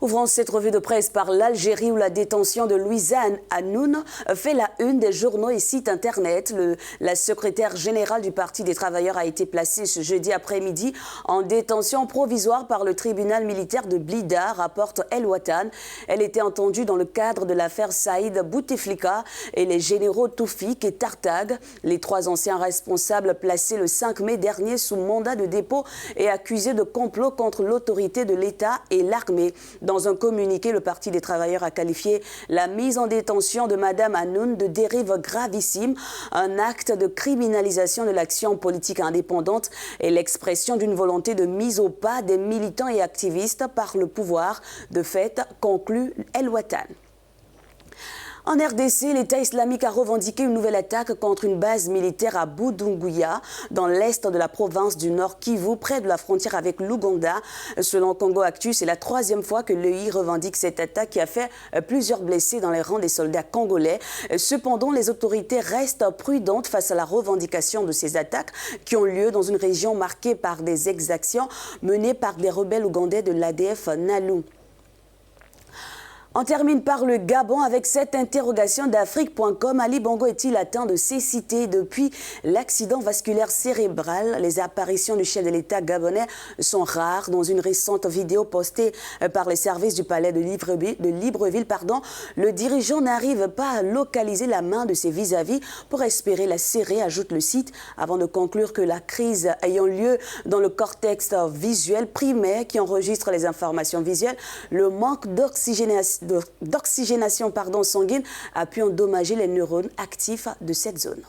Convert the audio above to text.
Ouvrons cette revue de presse par l'Algérie où la détention de Louisa Hanoun fait la une des journaux et sites internet. La secrétaire générale du Parti des travailleurs a été placée ce jeudi après-midi en détention provisoire par le tribunal militaire de Blida, rapporte El Watan. Elle était entendue dans le cadre de l'affaire Saïd Bouteflika et les généraux Toufik et Tartag. Les trois anciens responsables placés le 5 mai dernier sous mandat de dépôt et accusés de complot contre l'autorité de l'État et l'armée. Dans un communiqué, le Parti des travailleurs a qualifié la mise en détention de Mme Hanoun de dérive gravissime, un acte de criminalisation de l'action politique indépendante et l'expression d'une volonté de mise au pas des militants et activistes par le pouvoir. De fait, conclut El Watan. En RDC, l'État islamique a revendiqué une nouvelle attaque contre une base militaire à Budunguya, dans l'est de la province du Nord Kivu, près de la frontière avec l'Ouganda. Selon Congo Actu, c'est la troisième fois que l'EI revendique cette attaque qui a fait plusieurs blessés dans les rangs des soldats congolais. Cependant, les autorités restent prudentes face à la revendication de ces attaques qui ont lieu dans une région marquée par des exactions menées par des rebelles ougandais de l'ADF NALU. On termine par le Gabon avec cette interrogation d'Afrique.com. Ali Bongo est-il atteint de cécité depuis l'accident vasculaire cérébral? Les apparitions du chef de l'État gabonais sont rares. Dans une récente vidéo postée par les services du palais de Libreville, le dirigeant n'arrive pas à localiser la main de ses vis-à-vis pour espérer la serrer, ajoute le site, avant de conclure que la crise ayant lieu dans le cortex visuel primaire qui enregistre les informations visuelles, le manque d'oxygénation sanguine a pu endommager les neurones actifs de cette zone.